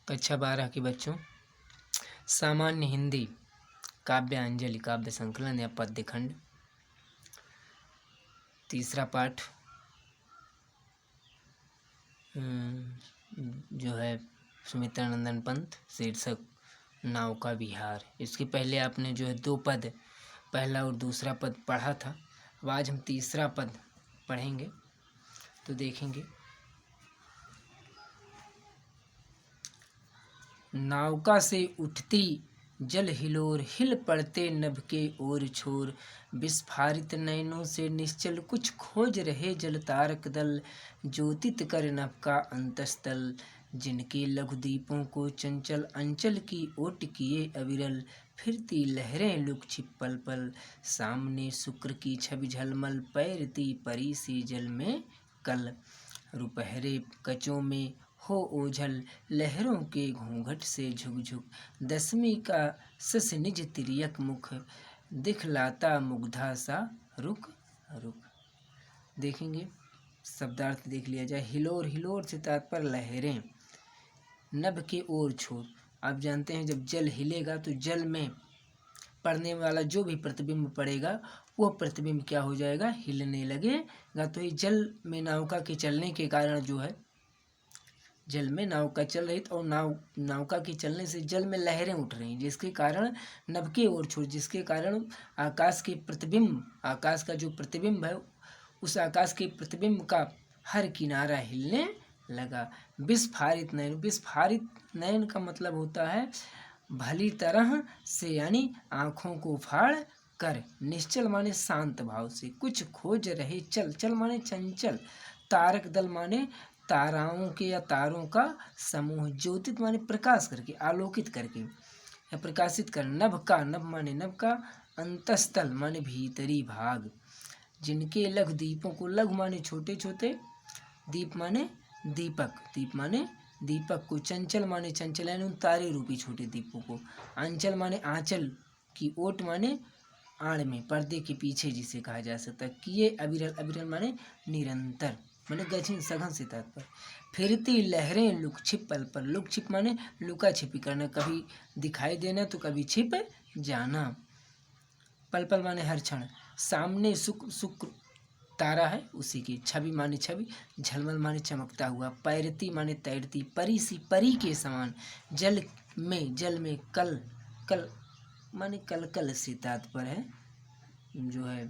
कक्षा 12 के बच्चों, सामान्य हिंदी काव्यांजलि काव्य संकलन या पद्य खंड, तीसरा पाठ जो है सुमित्रानंदन पंत, शीर्षक नाव का विहार। इसके पहले आपने जो है 2 पद, पहला और दूसरा पद पढ़ा था। अब आज हम तीसरा पद पढ़ेंगे, तो देखेंगे। नौका से उठती जल हिलोर, हिल पड़ते नभ के ओर छोर। विस्फारित नयनों से निश्चल, कुछ खोज रहे जल तारक दल। ज्योतित कर नभ का अंतस्थल, जिनके लघु दीपों को चंचल अंचल की ओट किए अविरल। फिरती लहरें लुक छिप पल पल, सामने शुक्र की छवि झलमल। पैरती परी सी जल में कल, रुपहरे कचों में हो ओझल। लहरों के घूंघट से झुक-झुक, दसवीं का सस निज तिर्यक मुख। दिखलाता मुग्धा सा रुक रुक। देखेंगे, शब्दार्थ देख लिया जाए। हिलोर, हिलोर से तात्पर्य लहरें। नभ के ओर छोर, आप जानते हैं जब जल हिलेगा तो जल में पड़ने वाला जो भी प्रतिबिंब पड़ेगा वह प्रतिबिंब क्या हो जाएगा, हिलने लगेगा। तो ये जल में नौका के चलने के कारण जो है, जल में नौका चल रही और नौका के चलने से जल में लहरें उठ रही, जिसके कारण नभ के ओर छोर, जिसके कारण आकाश के प्रतिबिंब, आकाश का जो प्रतिबिंब है उस आकाश के प्रतिबिंब का हर किनारा हिलने लगा। विस्फारित नयन, विस्फारित नयन का मतलब होता है भली तरह से, यानी आँखों को फाड़ कर। निश्चल माने शांत भाव से। कुछ खोज रहे चल, चल माने चंचल। तारक दल माने ताराओं के या तारों का समूह। ज्योतित माने प्रकाश करके, आलोकित करके या प्रकाशित कर। नभ का, नभ माने नभ का। अंतस्थल माने भीतरी भाग। जिनके लघु दीपों को, लघु माने छोटे छोटे, दीप माने दीपक, दीप माने दीपक को। चंचल माने चंचल, यानी उन तारे रूपी छोटे दीपों को। आंचल माने आंचल की, ओट माने आड़ में, पर्दे के पीछे जिसे कहा जा सकता है। किए अविरल, अविरल माने निरंतर, माने गहन सघन से तात्पर्य। फिरती लहरें लुक छिप पल पल, लुक छिप माने लुका छिपी करना, कभी दिखाई देना तो कभी छिप जाना। पल पल माने हर क्षण। सामने शुक्र तारा है उसी की। छवि माने छवि, झलमल माने चमकता हुआ। पैरती माने तैरती, परी सी, परी के समान। जल में कल, कल माने कल कल से तात्पर्य है जो है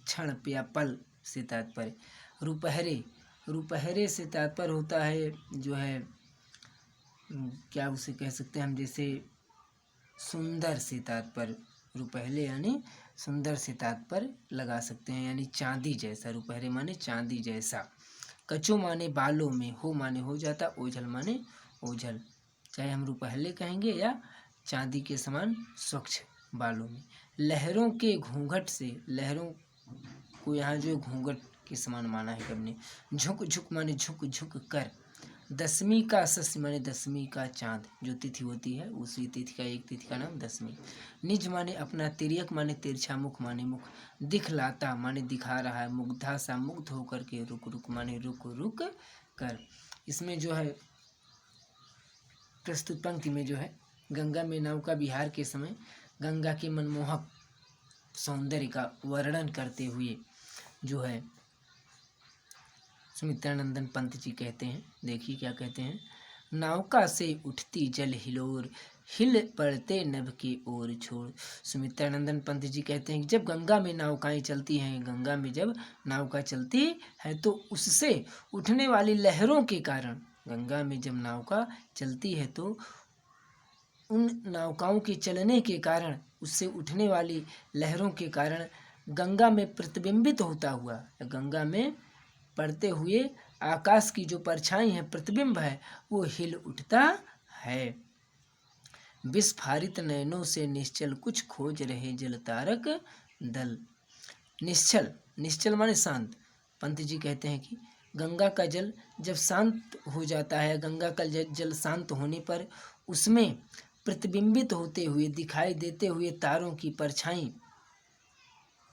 क्षण या पल से तात्पर्य। रुपहरे, रुपहरे से तात्पर्य होता है जो है क्या उसे कह सकते हैं हम, जैसे सुंदर से तात्पर्य। रुपहले यानी सुंदर से तात्पर्य लगा सकते हैं, यानी चांदी जैसा। रुपहरे माने चांदी जैसा। कचो माने बालों में, हो माने हो जाता, ओझल माने ओझल। चाहे हम रुपहले कहेंगे या चांदी के समान स्वच्छ बालों में। लहरों के घूंघट से, लहरों को यहाँ जो घूंघट के समान माना है सबने। झुक झुक माने झुक झुक कर। दसवीं का सस माने दसवीं का चांद, जो तिथि होती है उसी तिथि का, एक तिथि का नाम दसवीं। निज माने अपना, तिर्यक माने तिरछा, मुख माने मुख। दिखलाता माने दिखा रहा है, मुग्धा सा मुग्ध होकर के। रुक रुक माने रुक रुक कर। इसमें जो है प्रस्तुत पंक्ति में जो है गंगा में नौका विहार के समय गंगा के मनमोहक सौंदर्य का वर्णन करते हुए जो है सुमित्रानंदन पंत जी कहते हैं। देखिए क्या कहते हैं। नौका से उठती जल हिलोर, हिल पड़ते नभ के ओर छोर। सुमित्रानंदन पंत जी कहते हैं कि जब गंगा में नौकाएं चलती हैं, गंगा में जब नौका चलती है तो उससे उठने वाली लहरों के कारण, गंगा में जब नौका चलती है तो उन नौकाओं के चलने के कारण, उससे उठने वाली लहरों के कारण गंगा में प्रतिबिंबित होता हुआ, गंगा में पड़ते हुए आकाश की जो परछाई है, प्रतिबिंब है, वो हिल उठता है। विस्फारित नयनों से निश्चल, कुछ खोज रहे जल तारक दल। निश्चल, निश्चल माने शांत। पंत जी कहते हैं कि गंगा का जल जब शांत हो जाता है, गंगा का जल शांत होने पर उसमें प्रतिबिंबित होते हुए, दिखाई देते हुए तारों की परछाई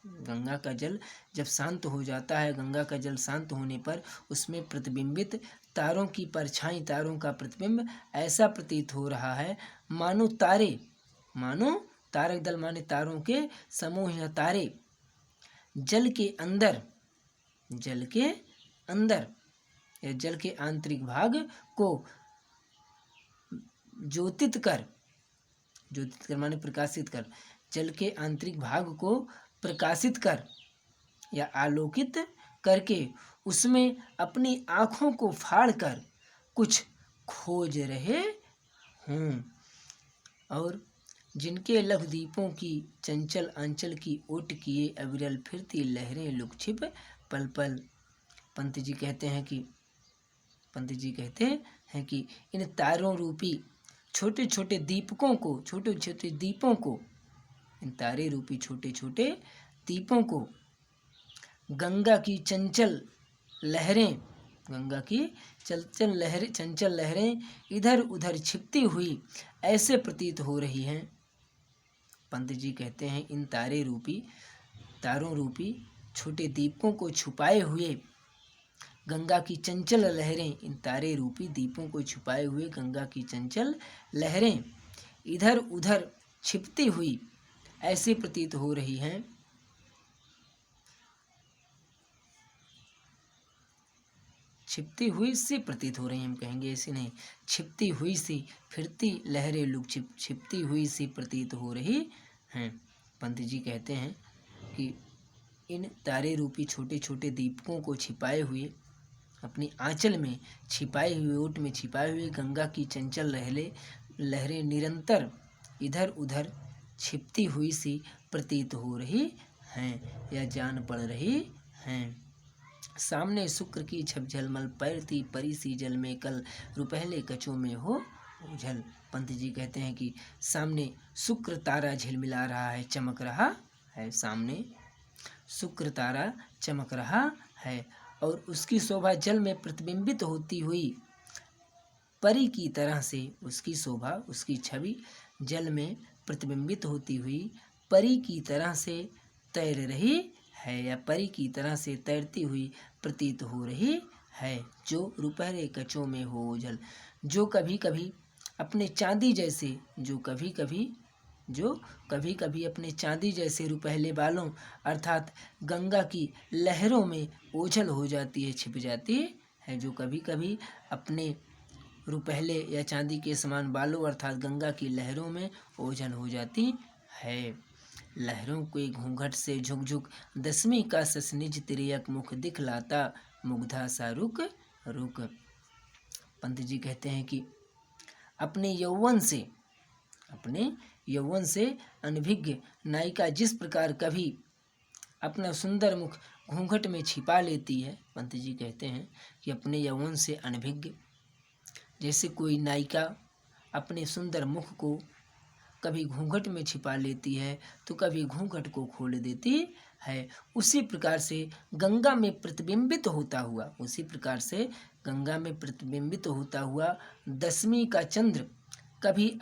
गंगा का जल जब शांत हो जाता है, गंगा का जल शांत होने पर उसमें प्रतिबिंबित तारों की परछाई, तारों का प्रतिबिंब ऐसा प्रतीत हो रहा है मानो तारे, मानो तारक दल माने तारों के समूह या तारे जल के अंदर, जल के अंदर या जल के आंतरिक भाग को ज्योतित कर, ज्योतित कर माने प्रकाशित कर, जल के आंतरिक भाग को प्रकाशित कर या आलोकित करके उसमें अपनी आँखों को फाड़ कर कुछ खोज रहे हों। और जिनके लघुद्वीपों की चंचल आंचल की ओट किए अविरल फिरती लहरें लुक छिप पल पल। पंत जी कहते हैं कि इन तारों रूपी छोटे छोटे दीपकों को, छोटे छोटे दीपों को, इन तारे रूपी छोटे छोटे दीपों को गंगा की चंचल लहरें, गंगा की चंचल लहरें इधर उधर छिपती हुई ऐसे प्रतीत हो रही हैं। पंत जी कहते हैं इन तारों रूपी छोटे दीपों को छुपाए हुए गंगा की चंचल लहरें, इन तारे रूपी दीपों को छुपाए हुए गंगा की चंचल लहरें इधर उधर छिपती हुई ऐसे प्रतीत हो रही हैं। छिपती हुई से प्रतीत हो रही हैं, हम कहेंगे ऐसे नहीं, छिपती हुई सी फिरती लहरें लुक छिपती हुई सी प्रतीत हो रही हैं। पंत जी कहते हैं कि इन तारे रूपी छोटे छोटे दीपकों को छिपाए हुए, अपनी आंचल में छिपाए हुए, ओट में छिपाए हुए गंगा की चंचल लहरें निरंतर इधर उधर छिपती हुई सी प्रतीत हो रही हैं या जान पड़ रही हैं। सामने शुक्र की छप झलमल पैरती परी सी जल में कल रुपहले कचों में हो उझल। पंत जी कहते हैं कि सामने शुक्र तारा झिलमिला रहा है, चमक रहा है, सामने शुक्र तारा चमक रहा है और उसकी शोभा जल में प्रतिबिंबित होती हुई परी की तरह से, उसकी शोभा, उसकी छवि जल में प्रतिबिंबित होती हुई परी की तरह से तैर रही है या परी की तरह से तैरती हुई प्रतीत हो रही है। जो रुपहले कचों में हो ओझल, जो कभी कभी अपने चांदी जैसे, जो कभी कभी अपने चांदी जैसे रुपहले बालों अर्थात गंगा की लहरों में ओझल हो जाती है, छिप जाती है, जो कभी कभी अपने रुपहले या चांदी के समान बालों अर्थात गंगा की लहरों में ओझल हो जाती है। लहरों के घूंघट से झुक झुक दसवीं का ससनिज तिरयक मुख दिखलाता मुग्धा सा रुक रुक। पंत जी कहते हैं कि अपने यौवन से अनभिज्ञ नायिका जिस प्रकार कभी अपना सुंदर मुख घूंघट में छिपा लेती है, पंत जी कहते हैं कि अपने यौवन से अनभिज्ञ जैसे कोई नायिका अपने सुंदर मुख को कभी घूंघट में छिपा लेती है तो कभी घूंघट को खोल देती है, उसी प्रकार से गंगा में प्रतिबिंबित होता हुआ दसवीं का चंद्र कभी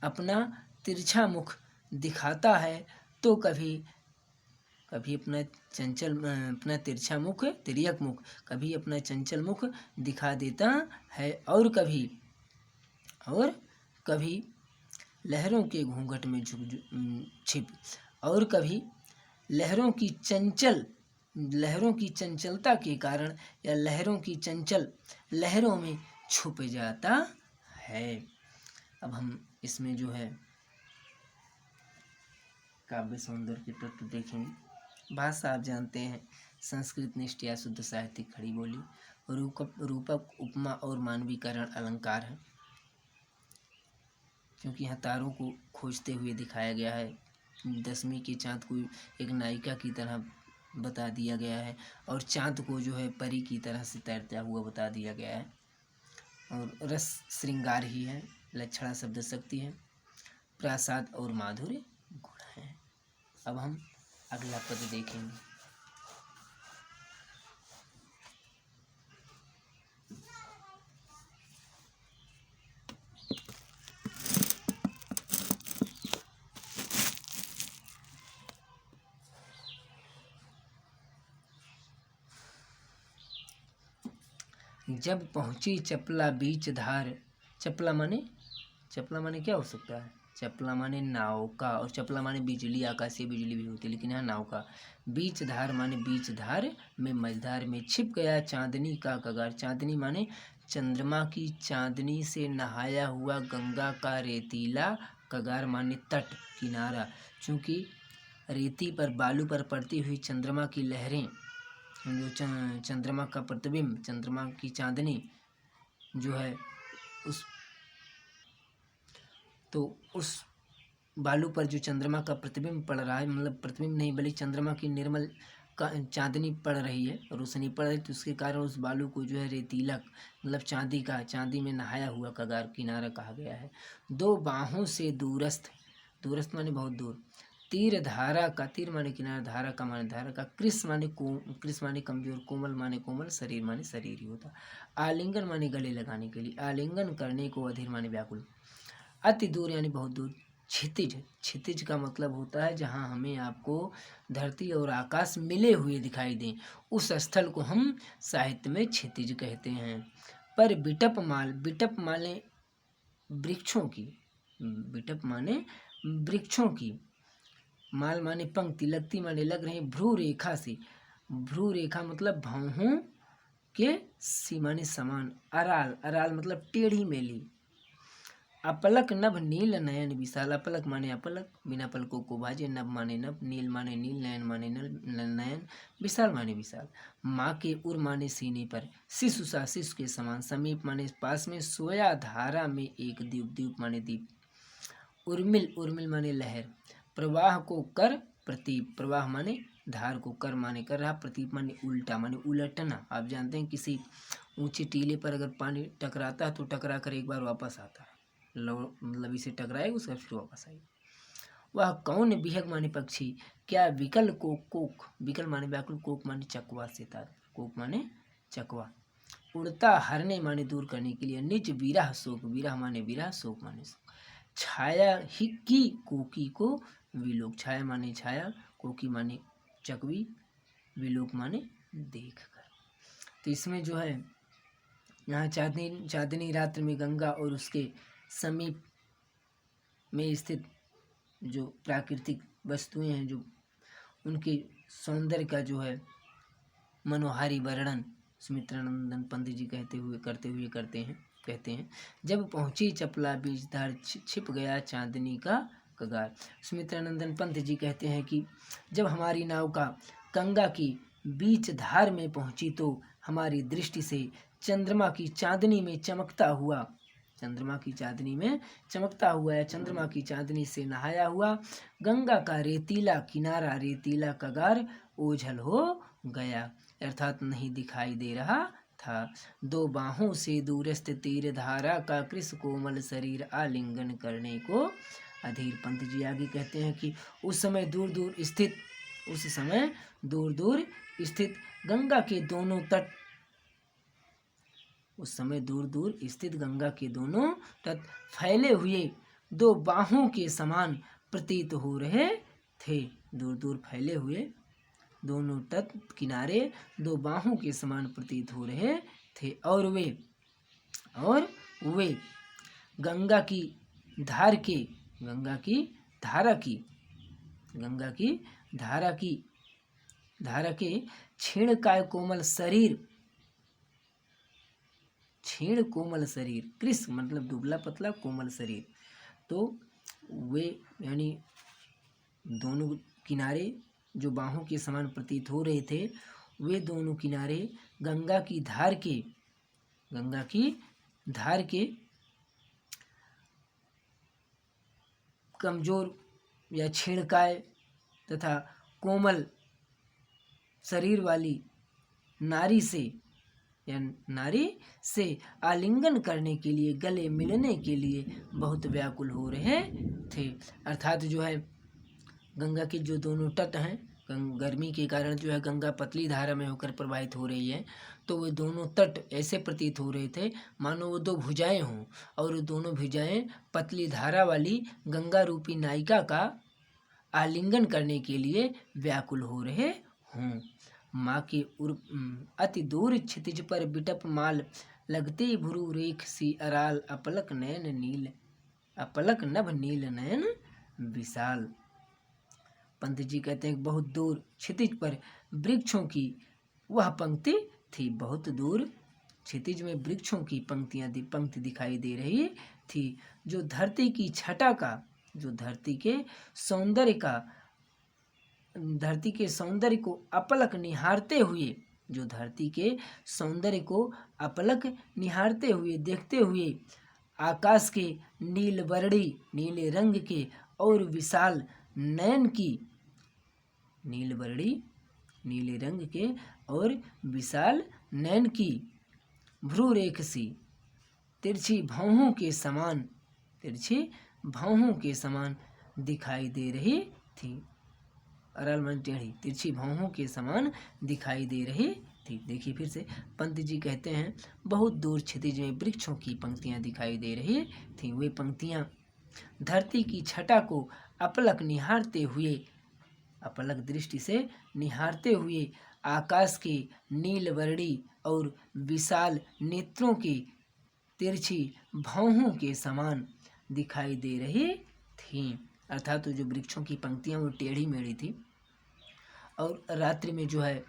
अपना तिरछा मुख दिखाता है तो कभी अपना तिर्यक मुख कभी अपना चंचल मुख दिखा देता है और कभी लहरों के घूंघट में छिप और कभी लहरों की चंचलता के कारण या लहरों में छुप जाता है। अब हम इसमें जो है काव्य सौंदर्य के तत्व देखेंगे। भाषा आप जानते हैं संस्कृत निष्ठ या शुद्ध साहित्यिक खड़ी बोली, रूपक उपमा और मानवीकरण अलंकार है। क्योंकि यहाँ तारों को खोजते हुए दिखाया गया है, दसवीं के चाँद को एक नायिका की तरह बता दिया गया है और चाँद को जो है परी की तरह से तैरता हुआ बता दिया गया है। और रस श्रृंगार ही है, लक्षणा शब्द शक्ति है, प्रासाद और माधुर्य गुण है। अब हम अगला पद देखेंगे। जब पहुँची चपला बीच धार। चपला माने क्या हो सकता है? चपला माने नाव का, और चपला माने बिजली, आकाशीय बिजली भी होती है, लेकिन यहाँ नाव का। बीच धार माने बीच धार में मझधार में छिप गया चांदनी का कगार। चांदनी माने चंद्रमा की चांदनी से नहाया हुआ गंगा का रेतीला कगार माने तट, किनारा। चूँकि रेती पर, बालू पर पड़ती हुई चंद्रमा की लहरें, जो चंद्रमा का प्रतिबिंब, चंद्रमा की चांदनी जो है, उस बालू पर जो चंद्रमा का प्रतिबिंब पड़ रहा है, मतलब प्रतिबिंब नहीं बल्कि चंद्रमा की निर्मल का चांदनी पड़ रही है, रोशनी पड़ रही है, तो उसके कारण उस बालू को जो है रेतीला, मतलब चांदी में नहाया हुआ कगार, किनारा कहा गया है। दो बाहों से दूरस्थ, दूरस्थ माने बहुत दूर। तीर धारा का, तीर माने किनारा, धारा का माने धारा का। कृष माने कमजोर, कोमल माने कोमल, शरीर माने शरीर ही होता। आलिंगन माने गले लगाने के लिए, आलिंगन करने को, अधीर माने व्याकुल। अति दूर यानी बहुत दूर। क्षितिज का मतलब होता है जहाँ हमें आपको धरती और आकाश मिले हुए दिखाई दें, उस स्थल को हम साहित्य में क्षितिज कहते हैं। पर बिटप माने वृक्षों की, बिटप माने वृक्षों की, माल माने पंक्ति, लगती माने लग रही, भ्रू रेखा से, भ्रू रेखा मतलब भौहों के सी माने समान। अराल मतलब टेढ़ी मेली। अपलक नभ नील नयन विशाल। अपलक माने अपलक, बिना पलकों को भाजे। नभ माने नभ, नील माने नील, नयन माने नयन, विशाल माने विशाल। माँ के उर माने सीने पर, शिशु सा शिशु के समान। समीप माने पास में, सोया धारा में एक द्वीप, द्वीप माने द्वीप। उर्मिल माने लहर। प्रवाह को कर प्रतीप, प्रवाह माने धार को कर माने कर रहा, प्रतीप माने उल्टा माने उलटना। आप जानते हैं किसी ऊंचे टीले पर अगर पानी टकराता है तो टकरा कर एक बार वापस आता है, मतलब इसे टकराएगा उसका फिर वापस आएगा। वह कौन विहग माने पक्षी, क्या विकल कोक, विकल माने व्याकुल, कोक माने चकवा सितार, कोक माने चकवा। उड़ता हरने माने दूर करने के लिए। निज विरह शोक, विरह माने विरह, शोक माने शोक। छाया ही की कोकी को विलोक, छाया माने छाया, कोकी माने चकवी, विलोक माने देख कर। तो इसमें जो है यहाँ चांदनी रात्र में गंगा और उसके समीप में स्थित जो प्राकृतिक वस्तुएं हैं, जो उनके सौंदर्य का जो है मनोहारी वर्णन सुमित्रानंदन पंत जी कहते हैं। जब पहुंची चपला बीजधार, छिप गया चांदनी का कगार। सुमित्रानंदन पंत जी कहते हैं कि जब हमारी नाव का गंगा की बीच धार में पहुंची तो हमारी दृष्टि से चंद्रमा की चांदनी में चमकता हुआ या चंद्रमा की चांदनी से नहाया हुआ गंगा का रेतीला किनारा, रेतीला कगार ओझल हो गया, अर्थात नहीं दिखाई दे रहा था। दो बाहों से दूरस्थ तीर धारा का कृष कोमल शरीर आलिंगन करने को अधीर। पंत जी आगे कहते हैं कि उस समय दूर दूर स्थित गंगा के दोनों तट, फैले हुए दो बाहों के समान प्रतीत हो रहे थे। दूर दूर फैले हुए दोनों तट किनारे दो बाहों के समान प्रतीत हो रहे थे, और वे गंगा की धारा के क्षीणकाय कोमल शरीर, कृष मतलब दुबला पतला, कोमल शरीर, तो वे यानी दोनों किनारे जो बाहों के समान प्रतीत हो रहे थे, वे दोनों किनारे गंगा की धार के कमजोर या क्षीणकाय तथा कोमल शरीर वाली नारी से आलिंगन करने के लिए, गले मिलने के लिए बहुत व्याकुल हो रहे थे। अर्थात जो है गंगा के जो दोनों तट हैं, गर्मी के कारण जो है गंगा पतली धारा में होकर प्रवाहित हो रही है, तो वो दोनों तट ऐसे प्रतीत हो रहे थे मानो वो दो भुजाएं हों, और वो दोनों भुजाएं पतली धारा वाली गंगा रूपी नायिका का आलिंगन करने के लिए व्याकुल हो रहे हों। माँ के अति दूर क्षितिज पर बिटप माल, लगते भ्रू रेख सी अराल, अपलक नयन नील, अपलक नभ नील नयन विशाल। पंत जी कहते हैं बहुत दूर क्षितिज पर वृक्षों की वह पंक्ति थी, बहुत दूर क्षितिज में वृक्षों की पंक्ति दिखाई दे रही थी, जो धरती की छटा का, जो धरती के सौंदर्य को अपलक निहारते हुए, जो धरती के सौंदर्य को अपलक निहारते हुए देखते हुए आकाश के नीलवर्णी नीले रंग के और विशाल नयन की, नीलवर्णी नीले रंग के और विशाल नयन की भ्रूरेख सी तिरछी भौहों के समान, तिरछी भौहों के समान दिखाई दे रही थी। अरल मन टेढ़ी, तिरछी भौहों के समान दिखाई दे रही थी। देखिए फिर से पंत जी कहते हैं बहुत दूर क्षितिज में वृक्षों की पंक्तियां दिखाई दे रही थी। वे पंक्तियां धरती की छटा को अपलक निहारते हुए, अपलक दृष्टि से निहारते हुए आकाश के नीलवर्णी और विशाल नेत्रों के तिरछी भौहों के समान दिखाई दे रही थी। अर्थात तो जो वृक्षों की पंक्तियां वो टेढ़ी मेढ़ी थी और रात्रि में जो है,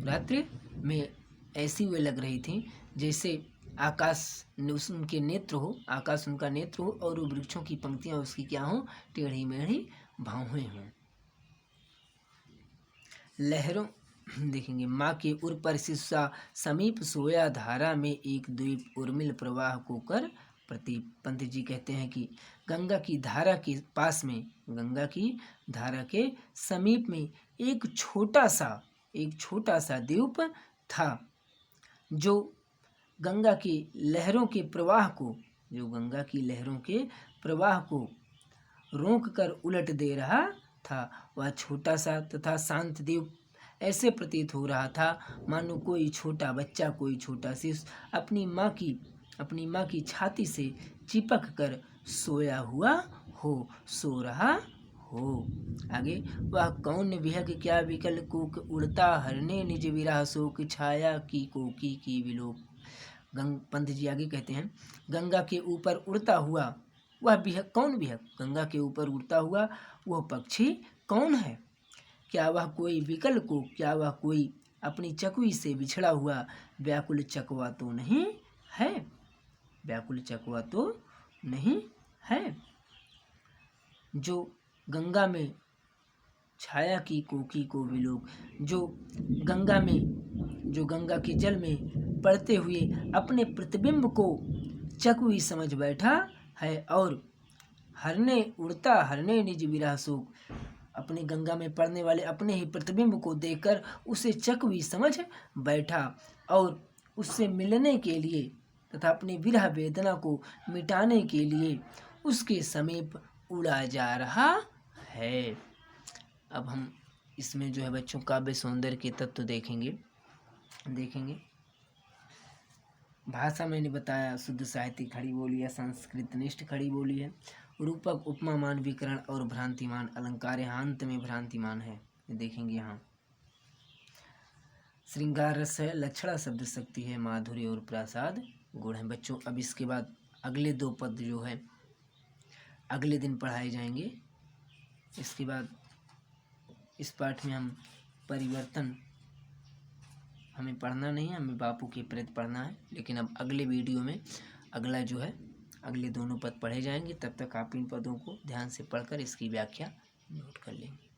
रात्रि में ऐसी वे लग रही थी जैसे आकाश उनके नेत्र हो, आकाश उनका नेत्र हो और वो वृक्षों की पंक्तियां उसकी क्या हो, टेढ़ी मेढ़ी भौहें हों। लहरों देखेंगे माँ के उर पर शिष्या समीप सोया, धारा में एक द्वीप उर्मिल प्रवाह को कर प्रतीप। पंत जी कहते हैं कि गंगा की धारा के पास में, गंगा की धारा के समीप में एक छोटा सा द्वीप था, जो गंगा की लहरों के प्रवाह को, जो गंगा की लहरों के प्रवाह को रोक कर उलट दे रहा था। वह छोटा सा तथा शांत द्वीप ऐसे प्रतीत हो रहा था मानो कोई छोटा बच्चा, कोई छोटा शिशु अपनी माँ की छाती से चिपक कर सोया हुआ हो, सो रहा हो। आगे वह कौन विहग क्या विकल कूक, उड़ता हरने निज विरह शोक, छाया की कोकी की विलोक। पंत जी आगे कहते हैं गंगा के ऊपर उड़ता हुआ वह विहग, कौन विहग, गंगा के ऊपर उड़ता हुआ वह पक्षी कौन है? क्या वह कोई विकल को, क्या वह कोई अपनी चकवी से बिछड़ा हुआ व्याकुल चकवा तो नहीं है? व्याकुल चकवा तो नहीं है, जो गंगा में छाया की कोकी को विलोक, जो गंगा के जल में पड़ते हुए अपने प्रतिबिंब को चकवी समझ बैठा है और उड़ता हरने निज विरह शोक, अपने गंगा में पड़ने वाले अपने ही प्रतिबिंब को देखकर उसे चकवी समझ बैठा और उससे मिलने के लिए तथा अपनी विरह वेदना को मिटाने के लिए उसके समीप उड़ा जा रहा है। अब हम इसमें जो है बच्चों काव्य सौंदर्य के तत्व देखेंगे। भाषा मैंने बताया शुद्ध साहित्यिक खड़ी बोली है, संस्कृत निष्ठ खड़ी बोली है, रूपक उपमामान विकरण और भ्रांतिमान अलंकार हांत में भ्रांतिमान है। देखेंगे यहाँ श्रृंगार रस है, लक्षणा शब्द शक्ति है, माधुर्य और प्रसाद गुण है। बच्चों अब इसके बाद अगले 2 पद जो है अगले दिन पढ़ाए जाएंगे। इसके बाद इस पाठ में हम परिवर्तन हमें पढ़ना नहीं है, हमें बापू के प्रेत पढ़ना है। लेकिन अब अगले वीडियो में अगला जो है अगले दोनों पद पढ़े जाएंगे। तब तक आप इन पदों को ध्यान से पढ़कर इसकी व्याख्या नोट कर लेंगे।